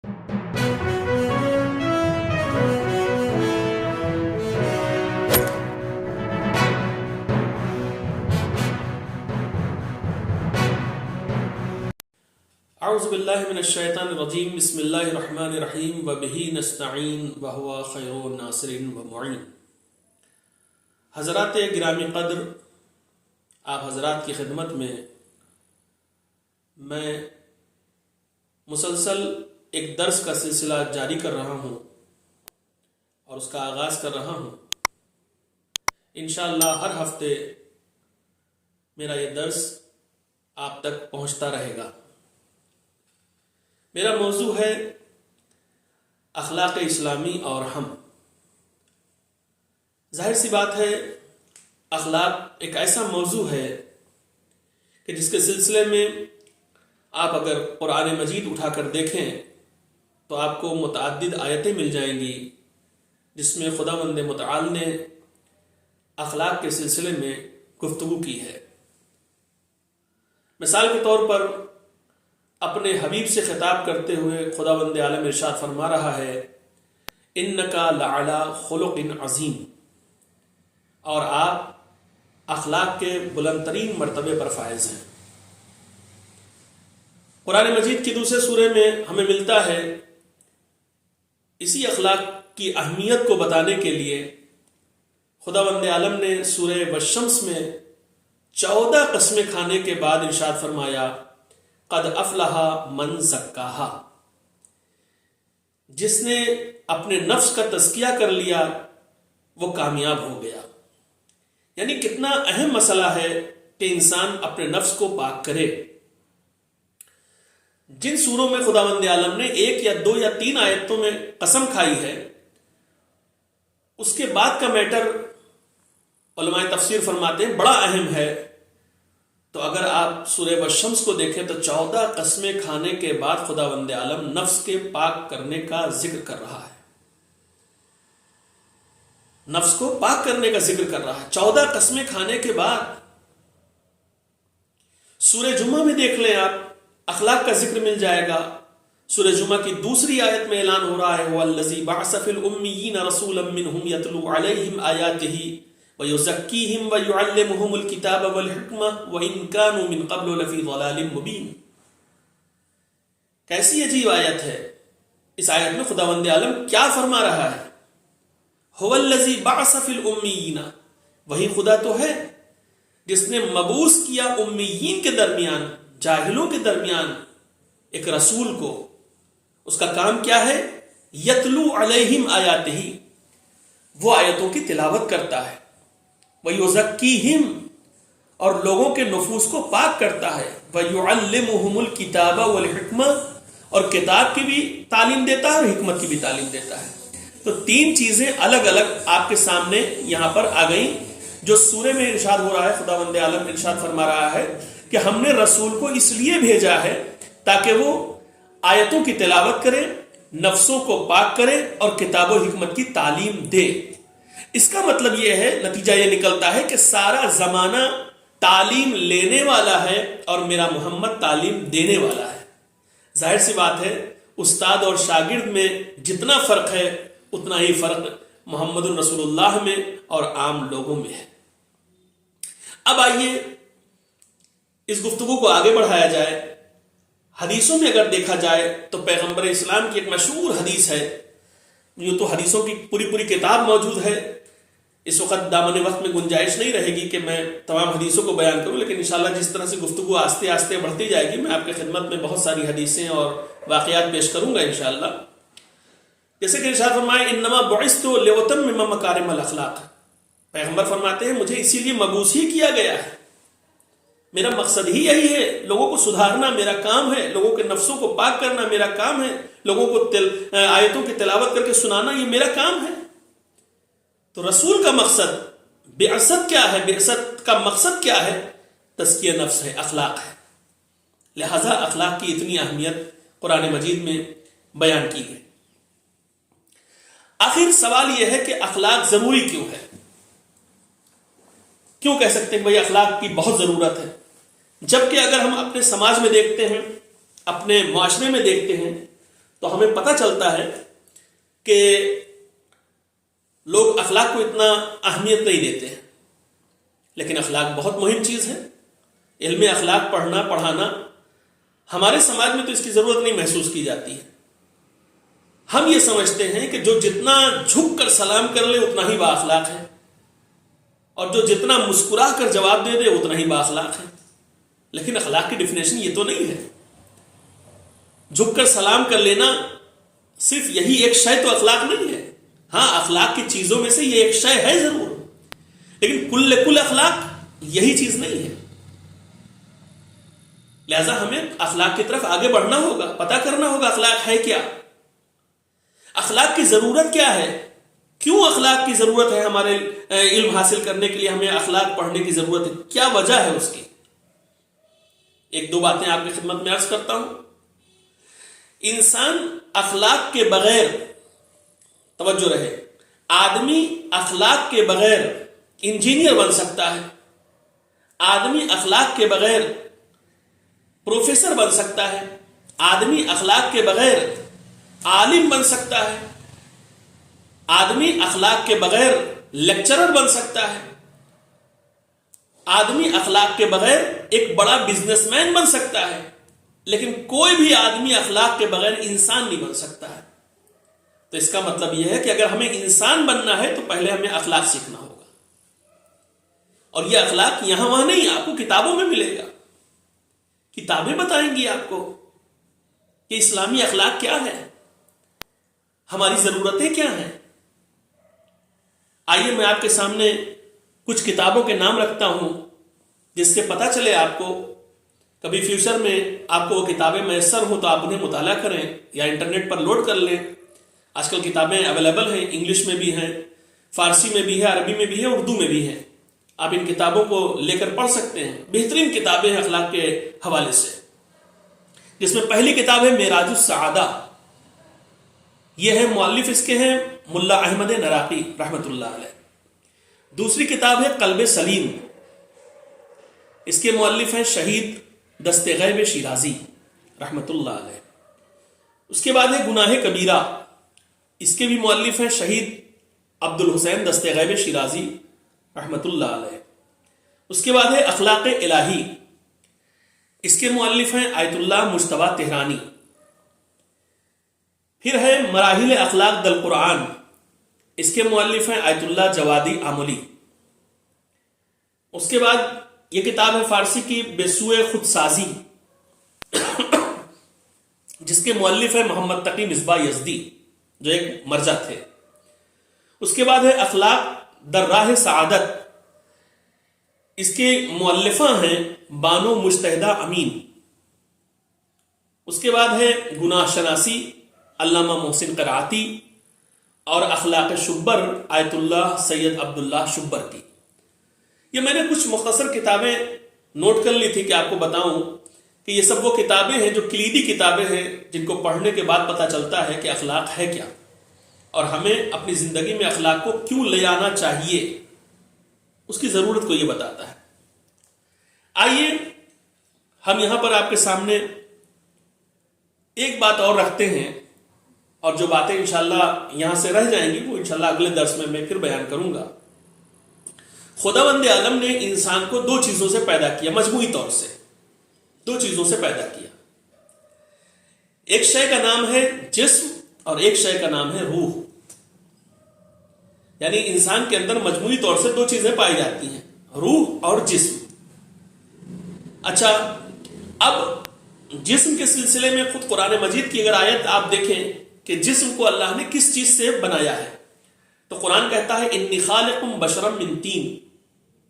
اعوذ باللہ من الشیطان الرجیم، بسم اللہ الرحمن الرحیم، وبہ نستعین وہو خیر الناصر ومعین۔ حضرات گرامی قدر، آپ حضرات کی خدمت میں مسلسل ایک درس کا سلسلہ جاری کر رہا ہوں اور اس کا آغاز کر رہا ہوں۔ انشاءاللہ ہر ہفتے میرا یہ درس آپ تک پہنچتا رہے گا۔ میرا موضوع ہے اخلاق اسلامی اور ہم۔ ظاہر سی بات ہے، اخلاق ایک ایسا موضوع ہے کہ جس کے سلسلے میں آپ اگر قرآن مجید اٹھا کر دیکھیں تو آپ کو متعدد آیتیں مل جائیں گی جس میں خداوند متعال نے اخلاق کے سلسلے میں گفتگو کی ہے۔ مثال کے طور پر اپنے حبیب سے خطاب کرتے ہوئے خداوند عالم ارشاد فرما رہا ہے، انکا لعلی خلق عظیم، اور آپ اخلاق کے بلند ترین مرتبے پر فائز ہیں۔ قرآن مجید کی دوسرے سورے میں ہمیں ملتا ہے اسی اخلاق کی اہمیت کو بتانے کے لیے خداوند عالم نے سورہ والشمس میں 14 قسمیں کھانے کے بعد ارشاد فرمایا، قد افلح من زکاہا، جس نے اپنے نفس کا تزکیہ کر لیا وہ کامیاب ہو گیا۔ یعنی کتنا اہم مسئلہ ہے کہ انسان اپنے نفس کو پاک کرے۔ جن سوروں میں خداوند عالم نے 1 یا 2 یا 3 آیتوں میں قسم کھائی ہے، اس کے بعد کا میٹر علماء تفسیر فرماتے ہیں بڑا اہم ہے۔ تو اگر آپ سورہ والشمس کو دیکھیں تو 14 قسمیں کھانے کے بعد خداوند عالم نفس کے پاک کرنے کا ذکر کر رہا ہے، نفس کو پاک کرنے کا ذکر کر رہا ہے 14 قسمیں کھانے کے بعد۔ سورہ جمعہ میں دیکھ لیں آپ، اخلاق کا ذکر مل جائے گا۔ سورہ جمعہ کی دوسری آیت میں اعلان ہو رہا ہے، وَالَّذِي بَعَثَ فِي الْأُمِّيِّينَ رَسُولًا مِّنْهُمْ يَتْلُو عَلَيْهِمْ آيَاتِهِ وَيُزَكِّيهِمْ وَيُعَلِّمُهُمُ الْكِتَابَ وَالْحِكْمَةَ وَإِنْ كَانُوا مِنْ قَبْلُ لَفِي ضَلَالٍ مُبِينٍ۔ کیسی عجیب آیت ہے۔ اس آیت میں خداوند عالم کیا فرما رہا ہے؟ هُوَ الَّذِي بَعَثَ فِي الْأُمِّيِّينَ، وہی خدا تو ہے جس نے مبعوث کیا امیین کے درمیان، جاہلوں کے درمیان ایک رسول کو۔ اس کا کام کیا ہے؟ یتلو علیہم آیاتہ، وہ آیتوں کی تلاوت کرتا ہے، وَيُزَكِّيهِمْ، اور لوگوں کے نفوس کو پاک کرتا ہے، وَيُعَلِّمُهُمُ الْكِتَابَ وَالْحِكْمَةَ، اور کتاب کی بھی تعلیم دیتا ہے اور حکمت کی بھی تعلیم دیتا ہے۔ تو 3 چیزیں الگ الگ آپ کے سامنے یہاں پر آ گئیں جو سورے میں ارشاد ہو رہا ہے۔ خداوند عالم ارشاد فرما رہا ہے کہ ہم نے رسول کو اس لیے بھیجا ہے تاکہ وہ آیتوں کی تلاوت کرے، نفسوں کو پاک کرے اور کتاب و حکمت کی تعلیم دے۔ اس کا مطلب یہ ہے، نتیجہ یہ نکلتا ہے کہ سارا زمانہ تعلیم لینے والا ہے اور میرا محمد تعلیم دینے والا ہے۔ ظاہر سی بات ہے، استاد اور شاگرد میں جتنا فرق ہے اتنا ہی فرق محمد الرسول اللہ میں اور عام لوگوں میں ہے۔ اب آئیے اس گفتگو کو آگے بڑھایا جائے۔ حدیثوں میں اگر دیکھا جائے تو پیغمبر اسلام کی ایک مشہور حدیث ہے، یوں تو حدیثوں کی پوری کتاب موجود ہے۔ اس وقت دامن وقت میں گنجائش نہیں رہے گی کہ میں تمام حدیثوں کو بیان کروں، لیکن انشاءاللہ جس طرح سے گفتگو آہستہ آہستہ بڑھتی جائے گی میں آپ کی خدمت میں بہت ساری حدیثیں اور واقعات پیش کروں گا انشاءاللہ۔ جیسے کہ ارشاد فرمائے، انما بعثت لاتمم مکارم الاخلاق، پیغمبر فرماتے ہیں مجھے اسی لیے مبعوث ہی کیا گیا ہے، میرا مقصد ہی یہی ہے، لوگوں کو سدھارنا میرا کام ہے، لوگوں کے نفسوں کو پاک کرنا میرا کام ہے، لوگوں کو آیتوں کی تلاوت کر کے سنانا یہ میرا کام ہے۔ تو رسول کا مقصد، بعثت کیا ہے؟ بعثت کا مقصد کیا ہے؟ تزکیہ نفس ہے، اخلاق ہے۔ لہذا اخلاق کی اتنی اہمیت قرآن مجید میں بیان کی گئی۔ آخر سوال یہ ہے کہ اخلاق ضروری کیوں ہے؟ کیوں کہہ سکتے ہیں بھائی اخلاق کی بہت ضرورت ہے؟ جبکہ اگر ہم اپنے سماج میں دیکھتے ہیں، اپنے معاشرے میں دیکھتے ہیں تو ہمیں پتہ چلتا ہے کہ لوگ اخلاق کو اتنا اہمیت نہیں دیتے ہیں، لیکن اخلاق بہت مہم چیز ہے۔ علم اخلاق پڑھنا پڑھانا ہمارے سماج میں تو اس کی ضرورت نہیں محسوس کی جاتی ہے۔ ہم یہ سمجھتے ہیں کہ جو جتنا جھک کر سلام کر لے اتنا ہی با اخلاق ہے، اور جو جتنا مسکرا کر جواب دے دے اتنا ہی با اخلاق ہے۔ لیکن اخلاق کی ڈیفینیشن یہ تو نہیں ہے۔ جھک کر سلام کر لینا صرف یہی ایک شے تو اخلاق نہیں ہے۔ ہاں، اخلاق کی چیزوں میں سے یہ ایک شے ہے ضرور، لیکن کل اخلاق یہی چیز نہیں ہے۔ لہذا ہمیں اخلاق کی طرف آگے بڑھنا ہوگا، پتہ کرنا ہوگا اخلاق ہے کیا، اخلاق کی ضرورت کیا ہے، کیوں اخلاق کی ضرورت ہے، ہمارے علم حاصل کرنے کے لیے ہمیں اخلاق پڑھنے کی ضرورت ہے، کیا وجہ ہے اس کی۔ ایک دو باتیں آپ کی خدمت میں عرض کرتا ہوں۔ انسان اخلاق کے بغیر، توجہ رہے، آدمی اخلاق کے بغیر انجینئر بن سکتا ہے، آدمی اخلاق کے بغیر پروفیسر بن سکتا ہے، آدمی اخلاق کے بغیر عالم بن سکتا ہے، آدمی اخلاق کے بغیر لیکچرر بن سکتا ہے، آدمی اخلاق کے بغیر ایک بڑا بزنس مین بن سکتا ہے، لیکن کوئی بھی آدمی اخلاق کے بغیر انسان نہیں بن سکتا ہے۔ تو اس کا مطلب یہ ہے کہ اگر ہمیں انسان بننا ہے تو پہلے ہمیں اخلاق سیکھنا ہوگا، اور یہ اخلاق یہاں وہاں نہیں، آپ کو کتابوں میں ملے گا۔ کتابیں بتائیں گی آپ کو کہ اسلامی اخلاق کیا ہے، ہماری ضرورتیں کیا ہیں۔ آئیے میں آپ کے سامنے کچھ کتابوں کے نام رکھتا ہوں، جس سے پتہ چلے آپ کو، کبھی فیوچر میں آپ کو وہ کتابیں میسر ہوں تو آپ انہیں مطالعہ کریں یا انٹرنیٹ پر لوڈ کر لیں۔ آج کل کتابیں اویلیبل ہیں، انگلش میں بھی ہیں، فارسی میں بھی ہے، عربی میں بھی ہے، اردو میں بھی ہیں۔ آپ ان کتابوں کو لے کر پڑھ سکتے ہیں، بہترین کتابیں ہیں اخلاق کے حوالے سے، جس میں پہلی کتاب ہے معراج السعادہ۔ یہ ہے، مؤلف اس کے ہیں ملا احمد نراقی رحمۃ اللہ علیہ۔ دوسری کتاب ہے قلب سلیم، اس کے مؤلف ہیں شہید دست غیب شیرازی رحمۃ اللہ علیہ۔ اس کے بعد ہے گناہ کبیرہ، اس کے بھی مؤلف ہیں شہید عبد الحسین دست غیب شیرازی رحمۃ اللہ علیہ۔ اس کے بعد ہے اخلاق الہی، اس کے مؤلف ہیں آیت اللہ مجتبی تہرانی۔ پھر ہے مراحل اخلاق دل قرآن، اس کے مؤلف ہیں آیت اللہ جوادی آملی۔ اس کے بعد یہ کتاب ہے فارسی کی بے سوئے خود سازی، جس کے مؤلف ہے محمد تقی مصباح یزدی، جو ایک مرجع تھے۔ اس کے بعد ہے اخلاق در راہ سعادت، اس کے مؤلفہ ہیں بانو مجتہدہ امین۔ اس کے بعد ہے گناہ شناسی علامہ محسن قرعاتی، اور اخلاق شبر آیت اللہ سید عبداللہ شبر کی۔ یہ میں نے کچھ مختصر کتابیں نوٹ کر لی تھی کہ آپ کو بتاؤں کہ یہ سب وہ کتابیں ہیں جو کلیدی کتابیں ہیں، جن کو پڑھنے کے بعد پتہ چلتا ہے کہ اخلاق ہے کیا، اور ہمیں اپنی زندگی میں اخلاق کو کیوں لے آنا چاہیے، اس کی ضرورت کو یہ بتاتا ہے۔ آئیے ہم یہاں پر آپ کے سامنے ایک بات اور رکھتے ہیں، اور جو باتیں انشاءاللہ یہاں سے رہ جائیں گی وہ انشاءاللہ اگلے درس میں پھر بیان کروں گا۔ خداوند عالم نے انسان کو دو چیزوں سے پیدا کیا، مجموعی طور سے دو چیزوں سے پیدا کیا۔ ایک شے کا نام ہے جسم، اور ایک شے کا نام ہے روح۔ یعنی انسان کے اندر مجموعی طور سے دو چیزیں پائی جاتی ہیں، روح اور جسم۔ اچھا، اب جسم کے سلسلے میں خود قرآن مجید کی اگر آیت آپ دیکھیں کہ جسم کو اللہ نے کس چیز سے بنایا ہے، تو قرآن کہتا ہے انی خالق بشرا من طین،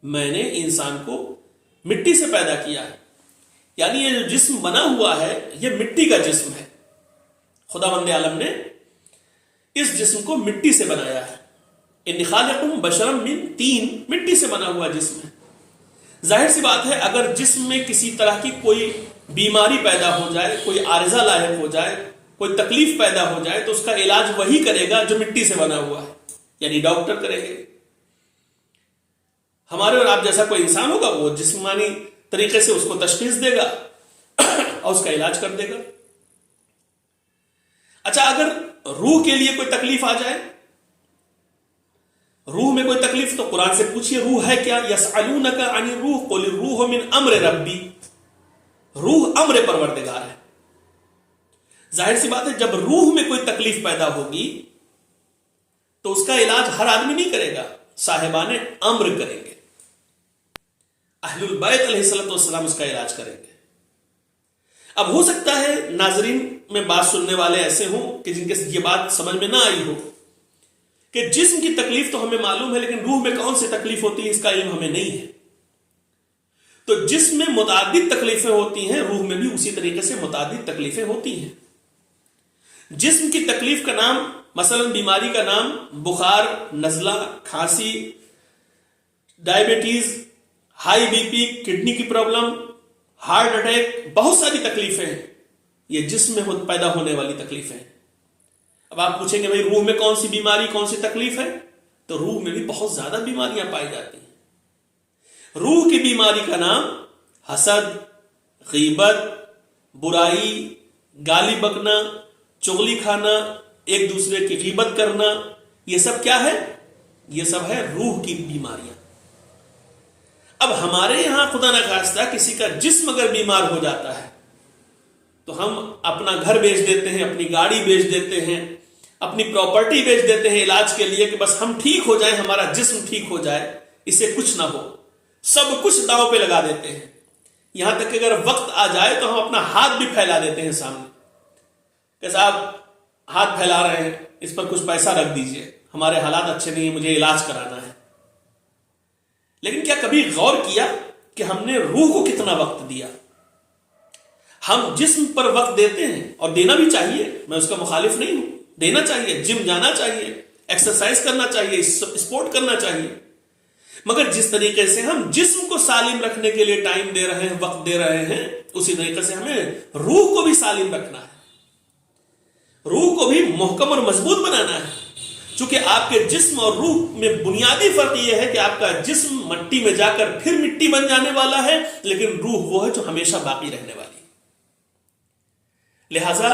میں نے انسان کو مٹی سے پیدا کیا ہے۔ یعنی یہ جو جسم بنا ہوا ہے یہ مٹی کا جسم ہے، خداوند عالم نے اس جسم کو مٹی سے بنایا ہے۔ انی خالق بشرا من طین، مٹی سے بنا ہوا جسم ہے۔ ظاہر سی بات ہے اگر جسم میں کسی طرح کی کوئی بیماری پیدا ہو جائے، کوئی عارضہ لاحق ہو جائے، کوئی تکلیف پیدا ہو جائے، تو اس کا علاج وہی کرے گا جو مٹی سے بنا ہوا ہے، یعنی ڈاکٹر کریں گے۔ ہمارے اور آپ جیسا کوئی انسان ہوگا وہ جسمانی طریقے سے اس کو تشخیص دے گا اور اس کا علاج کر دے گا۔ اچھا، اگر روح کے لیے کوئی تکلیف آ جائے، روح میں کوئی تکلیف، تو قرآن سے پوچھئے روح ہے کیا؟ یسألونک عن الروح قل الروح من امر ربی، روح امر پروردگار ہے۔ ظاہر سی بات ہے جب روح میں کوئی تکلیف پیدا ہوگی تو اس کا علاج ہر آدمی نہیں کرے گا، صاحبان امر کریں گے، اہل البیت علیہ السلام اس کا علاج کریں گے۔ اب ہو سکتا ہے ناظرین میں بات سننے والے ایسے ہوں کہ جن کے یہ بات سمجھ میں نہ آئی ہو کہ جسم کی تکلیف تو ہمیں معلوم ہے، لیکن روح میں کون سی تکلیف ہوتی ہے اس کا علم ہمیں نہیں ہے۔ تو جسم میں متعدد تکلیفیں ہوتی ہیں، روح میں بھی اسی طریقے سے متعدد تکلیفیں ہوتی ہیں۔ جسم کی تکلیف کا نام، مثلا بیماری کا نام بخار، نزلہ، کھانسی، diabetes, high B P, kidney کی پرابلم، ہارٹ اٹیک، بہت ساری تکلیفیں ہیں، یہ جسم میں پیدا ہونے والی تکلیفیں ہیں۔ اب آپ پوچھیں گے بھائی روح میں کون سی بیماری، کون سی تکلیف ہے؟ تو روح میں بھی بہت زیادہ بیماریاں پائی جاتی ہیں۔ روح کی بیماری کا نام حسد، غیبت، برائی، گالی بکنا، چغلی کھانا، ایک دوسرے کی غیبت کرنا، یہ سب کیا ہے؟ یہ سب ہے روح کی بیماریاں۔ اب ہمارے یہاں خدا نخواستہ کسی کا جسم اگر بیمار ہو جاتا ہے تو ہم اپنا گھر بیچ دیتے ہیں، اپنی گاڑی بیچ دیتے ہیں، اپنی پراپرٹی بیچ دیتے ہیں علاج کے لیے کہ بس ہم ٹھیک ہو جائیں، ہمارا جسم ٹھیک ہو جائے، اسے کچھ نہ ہو، سب کچھ داؤ پہ لگا دیتے ہیں۔ یہاں تک کہ اگر وقت آ جائے تو ہم اپنا ہاتھ بھی پھیلا دیتے ہیں سامنے کہ صاحب ہاتھ پھیلا رہے ہیں، اس پر کچھ پیسہ رکھ دیجئے، ہمارے حالات اچھے نہیں ہیں، مجھے علاج کرانا ہے۔ لیکن کیا کبھی غور کیا کہ ہم نے روح کو کتنا وقت دیا؟ ہم جسم پر وقت دیتے ہیں اور دینا بھی چاہیے، میں اس کا مخالف نہیں ہوں، دینا چاہیے، جم جانا چاہیے، ایکسرسائز کرنا چاہیے، اسپورٹ کرنا چاہیے، مگر جس طریقے سے ہم جسم کو سالم رکھنے کے لیے ٹائم دے رہے ہیں، وقت دے رہے ہیں، اسی طریقے سے ہمیں روح کو بھی سالم رکھنا ہے، روح کو بھی محکم اور مضبوط بنانا ہے۔ چونکہ آپ کے جسم اور روح میں بنیادی فرق یہ ہے کہ آپ کا جسم مٹی میں جا کر پھر مٹی بن جانے والا ہے، لیکن روح وہ ہے جو ہمیشہ باقی رہنے والی ہے۔ لہذا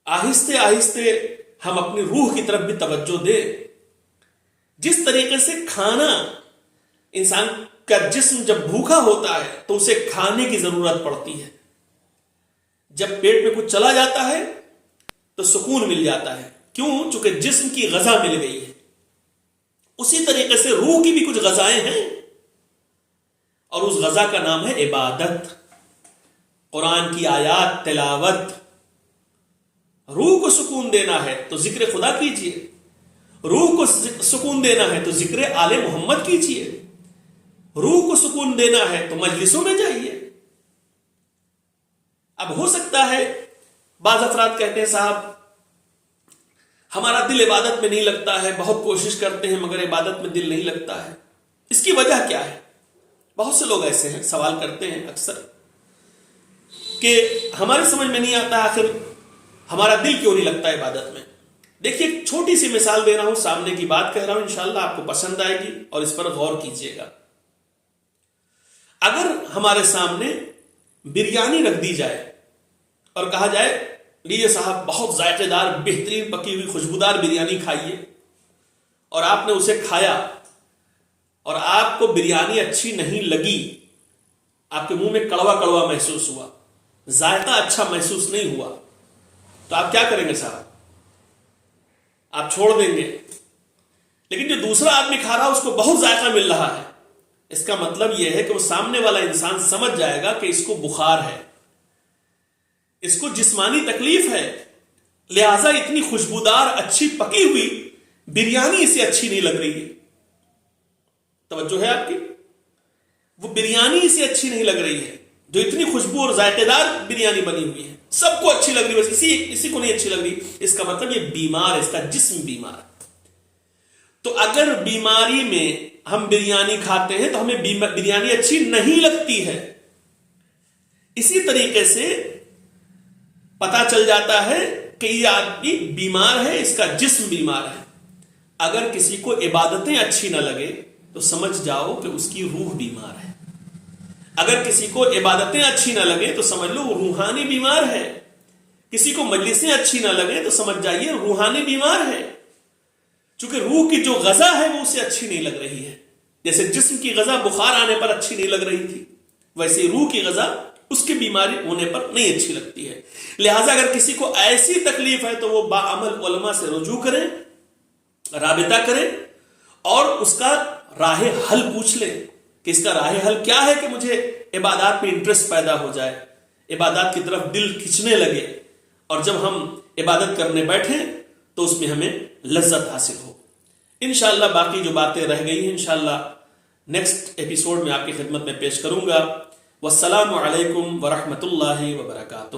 آہستہ آہستہ ہم اپنی روح کی طرف بھی توجہ دیں۔ جس طریقے سے کھانا، انسان کا جسم جب بھوکا ہوتا ہے تو اسے کھانے کی ضرورت پڑتی ہے، جب پیٹ میں کچھ چلا جاتا ہے تو سکون مل جاتا ہے، کیوں؟ چونکہ جسم کی غذا مل گئی ہے۔ اسی طریقے سے روح کی بھی کچھ غذائیں ہیں، اور اس غذا کا نام ہے عبادت، قرآن کی آیات، تلاوت۔ روح کو سکون دینا ہے تو ذکر خدا کیجئے، روح کو سکون دینا ہے تو ذکر آل محمد کیجئے، روح کو سکون دینا ہے تو مجلسوں میں جائیے۔ اب ہو سکتا ہے بعض افراد کہتے ہیں صاحب ہمارا دل عبادت میں نہیں لگتا ہے، بہت کوشش کرتے ہیں مگر عبادت میں دل نہیں لگتا ہے، اس کی وجہ کیا ہے؟ بہت سے لوگ ایسے ہیں، سوال کرتے ہیں اکثر کہ ہمارے سمجھ میں نہیں آتا آخر ہمارا دل کیوں نہیں لگتا عبادت میں۔ دیکھیے ایک چھوٹی سی مثال دے رہا ہوں، سامنے کی بات کہہ رہا ہوں، انشاءاللہ آپ کو پسند آئے گی اور اس پر غور کیجئے گا۔ اگر ہمارے سامنے بریانی رکھ دی جائے اور کہا جائے لیجیے صاحب بہت ذائقہ دار، بہترین پکی ہوئی خوشبودار بریانی کھائیے، اور آپ نے اسے کھایا اور آپ کو بریانی اچھی نہیں لگی، آپ کے منہ میں کڑوا کڑوا محسوس ہوا، ذائقہ اچھا محسوس نہیں ہوا، تو آپ کیا کریں گے صاحب؟ آپ چھوڑ دیں گے۔ لیکن جو دوسرا آدمی کھا رہا اس کو بہت ذائقہ مل رہا ہے، اس کا مطلب یہ ہے کہ وہ سامنے والا انسان سمجھ جائے گا کہ اس کو بخار ہے، اس کو جسمانی تکلیف ہے، لہذا اتنی خوشبودار اچھی پکی ہوئی بریانی اسے اچھی نہیں لگ رہی ہے۔ توجہ ہے آپ کی؟ وہ بریانی اسے اچھی نہیں لگ رہی ہے جو اتنی خوشبو اور ذائقہ دار بریانی بنی ہوئی ہے، سب کو اچھی لگ رہی ہے، بس اسی کو نہیں اچھی لگ رہی۔ اس کا مطلب یہ بیمار، اس کا جسم بیمار ہے۔ تو اگر بیماری میں ہم بریانی کھاتے ہیں تو ہمیں بریانی اچھی نہیں لگتی ہے۔ اسی طریقے سے پتا چل جاتا ہے کہ یہ آدمی بیمار ہے، اس کا جسم بیمار ہے۔ اگر کسی کو عبادتیں اچھی نہ لگے تو سمجھ جاؤ کہ اس کی روح بیمار ہے۔ اگر کسی کو عبادتیں اچھی نہ لگے تو سمجھ لو وہ روحانی بیمار ہے۔ کسی کو مجلسیں اچھی نہ لگیں تو سمجھ جائیے روحانی بیمار ہے، چونکہ روح کی جو غذا ہے وہ اسے اچھی نہیں لگ رہی ہے. جیسے جسم کی غذا بخار آنے پر اچھی نہیں لگ رہی تھی، ویسے روح کی غذا اس کی بیماری ہونے پر نہیں اچھی لگتی ہے. لہٰذا اگر کسی کو ایسی تکلیف ہے تو وہ باعمل علماء سے رجوع کریں، رابطہ کریں اور اس کا راہ حل پوچھ لیں کہ اس کا راہ حل کیا ہے کہ مجھے عبادات میں انٹرسٹ پیدا ہو جائے، عبادات کی طرف دل کھنچنے لگے، اور جب ہم عبادت کرنے بیٹھیں تو اس میں ہمیں لذت حاصل ہو. انشاءاللہ باقی جو باتیں رہ گئی ہیں انشاءاللہ نیکسٹ ایپیسوڈ میں آپ کی خدمت میں پیش کروں گا. والسلام علیکم ورحمۃ اللہ وبرکاتہ.